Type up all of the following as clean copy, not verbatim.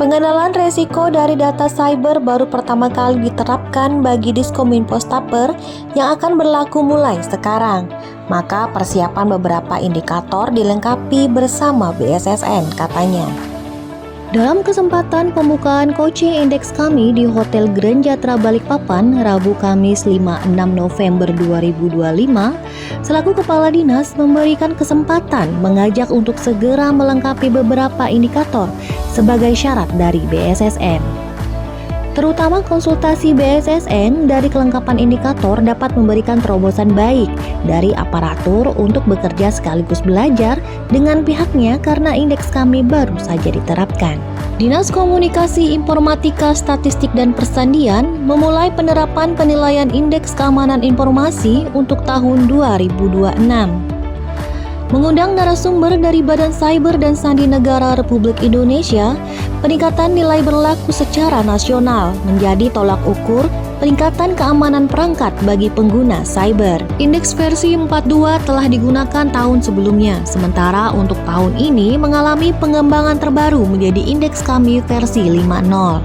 Pengenalan resiko dari data cyber baru pertama kali diterapkan bagi Diskominfo Stapper yang akan berlaku mulai sekarang. Maka persiapan beberapa indikator dilengkapi bersama BSSN katanya. Dalam kesempatan pembukaan coaching indeks kami di Hotel Grand Jatra Balikpapan, Rabu Kamis 5-6 November 2025, selaku Kepala Dinas memberikan kesempatan mengajak untuk segera melengkapi beberapa indikator sebagai syarat dari BSSN. Terutama konsultasi BSSN dari kelengkapan indikator dapat memberikan terobosan baik dari aparatur untuk bekerja sekaligus belajar dengan pihaknya karena indeks kami baru saja diterapkan. Dinas Komunikasi Informatika Statistik dan Persandian memulai penerapan penilaian indeks keamanan informasi untuk tahun 2026. Mengundang narasumber dari Badan Cyber dan Sandi Negara Republik Indonesia, peningkatan nilai berlaku secara nasional menjadi tolak ukur peningkatan keamanan perangkat bagi pengguna cyber. Indeks versi 42 telah digunakan tahun sebelumnya, sementara untuk tahun ini mengalami pengembangan terbaru menjadi indeks kami versi 50.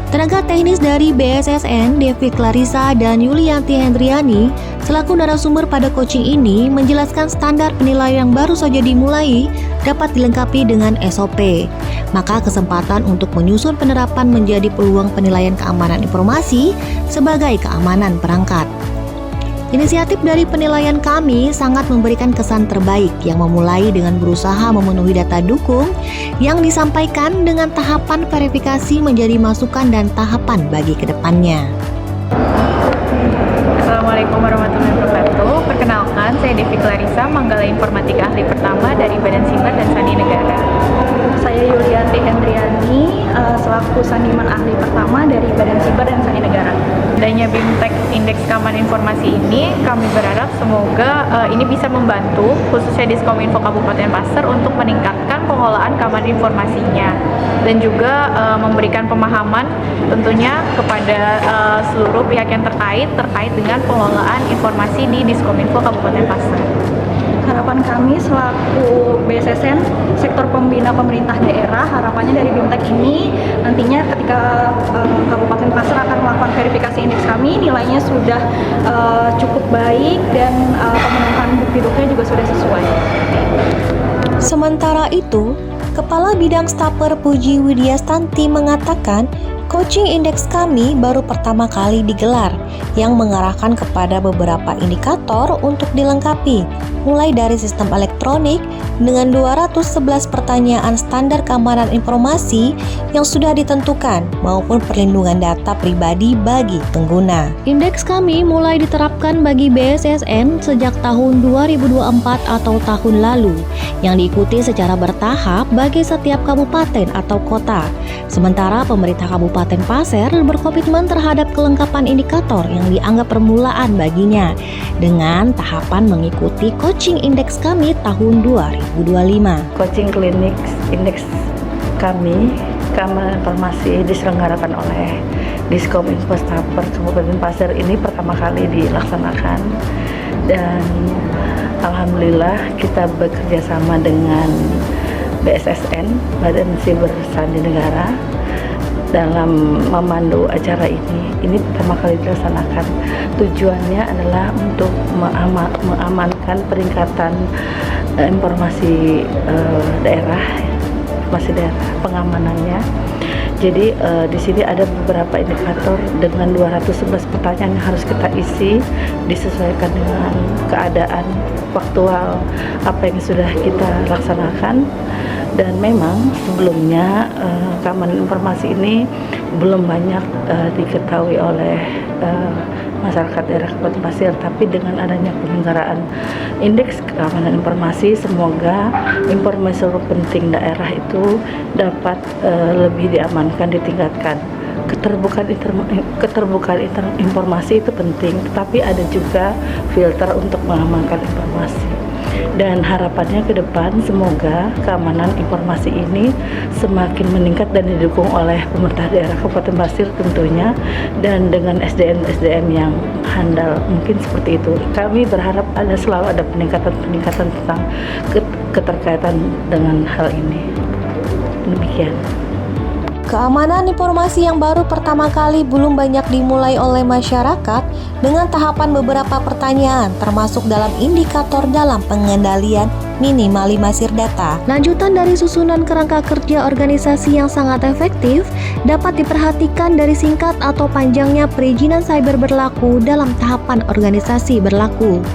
Tenaga teknis dari BSSN, Devi Clarissa dan Yulianti Hendriani, selaku narasumber pada coaching ini menjelaskan standar penilaian yang baru saja dimulai dapat dilengkapi dengan SOP. Maka kesempatan untuk menyusun penerapan menjadi peluang penilaian keamanan informasi sebagai keamanan perangkat. Inisiatif dari penilaian kami sangat memberikan kesan terbaik yang memulai dengan berusaha memenuhi data dukung yang disampaikan dengan tahapan verifikasi menjadi masukan dan tahapan bagi kedepannya. Assalamualaikum warahmatullahi wabarakatuh. Perkenalkan, saya Devi Clarissa, Manggala Informatika Ahli Pertama dari Badan Siber dan Sandi Negara. Saya Yulianti Hendriani, selaku Sandiman Ahli Pertama dari Badan Siber dan Sandi Negara. Adanya BIMTEK Indeks Keamanan Informasi ini, kami berharap semoga ini bisa membantu khususnya Diskominfo Kabupaten Pasir untuk meningkatkan pengelolaan keamanan informasinya dan juga memberikan pemahaman tentunya kepada seluruh pihak yang terkait dengan pengelolaan informasi di Diskominfo Kabupaten Pasir. Harapan kami selaku BSSN sektor pembina pemerintah daerah, harapannya dari BIMTEK ini nantinya ketika Kabupaten Pasir akan melakukan verifikasi indeks kami, nilainya sudah cukup baik dan pemenuhan bukti-buktinya juga sudah sesuai. Sementara itu, Kepala Bidang Stapper Puji Widyastanti mengatakan coaching indeks kami baru pertama kali digelar yang mengarahkan kepada beberapa indikator untuk dilengkapi, mulai dari sistem elektronik dengan 211 pertanyaan standar keamanan informasi yang sudah ditentukan maupun perlindungan data pribadi bagi pengguna. Indeks kami mulai diterapkan bagi BSSN sejak tahun 2024 atau tahun lalu yang diikuti secara bertahap bagi setiap kabupaten atau kota. Sementara pemerintah Kabupaten Pasir berkomitmen terhadap kelengkapan indikator yang dianggap permulaan baginya dengan tahapan mengikuti coaching indeks kami tahun 2025. Coaching klinik indeks kami keamanan informasi diselenggarakan oleh Diskominfo Stapper Kabupaten Pasir ini pertama kali dilaksanakan dan alhamdulillah kita bekerja sama dengan BSSN, Badan Siber Sandi Negara, dalam memandu acara ini. Ini pertama kali dilaksanakan. Tujuannya adalah untuk mengamankan peningkatan informasi daerah, pengamanannya. Jadi di sini ada beberapa indikator dengan 211 pertanyaan yang harus kita isi disesuaikan dengan keadaan faktual apa yang sudah kita laksanakan. Dan memang sebelumnya keamanan informasi ini belum banyak diketahui oleh masyarakat daerah Kabupaten Pasir, tapi dengan adanya penyelenggaraan indeks keamanan informasi, semoga informasi penting daerah itu dapat lebih diamankan, ditingkatkan. Keterbukaan informasi itu penting, tetapi ada juga filter untuk mengamankan informasi. Dan harapannya ke depan semoga keamanan informasi ini semakin meningkat dan didukung oleh pemerintah daerah Kabupaten Pasir tentunya, dan dengan SDM yang handal, mungkin seperti itu. Kami berharap selalu ada peningkatan tentang keterkaitan dengan hal ini. Demikian. Keamanan informasi yang baru pertama kali belum banyak dimulai oleh masyarakat dengan tahapan beberapa pertanyaan termasuk dalam indikator dalam pengendalian minimalisir data. Lanjutan dari susunan kerangka kerja organisasi yang sangat efektif dapat diperhatikan dari singkat atau panjangnya perizinan cyber berlaku dalam tahapan organisasi berlaku.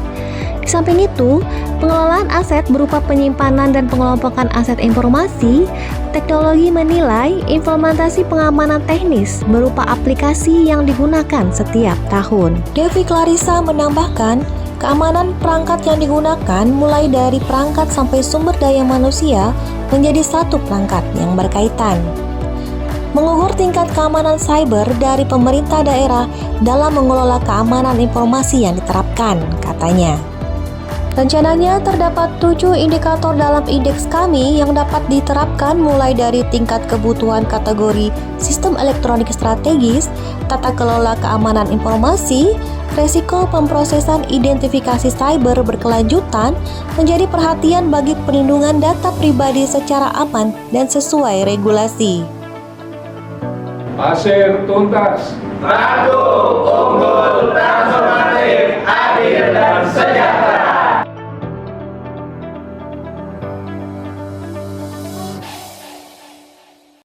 Di samping itu, pengelolaan aset berupa penyimpanan dan pengelompokan aset informasi, teknologi menilai implementasi pengamanan teknis berupa aplikasi yang digunakan setiap tahun. Devi Clarissa menambahkan, keamanan perangkat yang digunakan mulai dari perangkat sampai sumber daya manusia menjadi satu perangkat yang berkaitan. Mengukur tingkat keamanan cyber dari pemerintah daerah dalam mengelola keamanan informasi yang diterapkan, katanya. Rencananya terdapat 7 indikator dalam indeks kami yang dapat diterapkan mulai dari tingkat kebutuhan kategori sistem elektronik strategis, tata kelola keamanan informasi, resiko pemrosesan identifikasi cyber berkelanjutan, menjadi perhatian bagi perlindungan data pribadi secara aman dan sesuai regulasi. Pasir tuntas. Ratu unggul transformasi.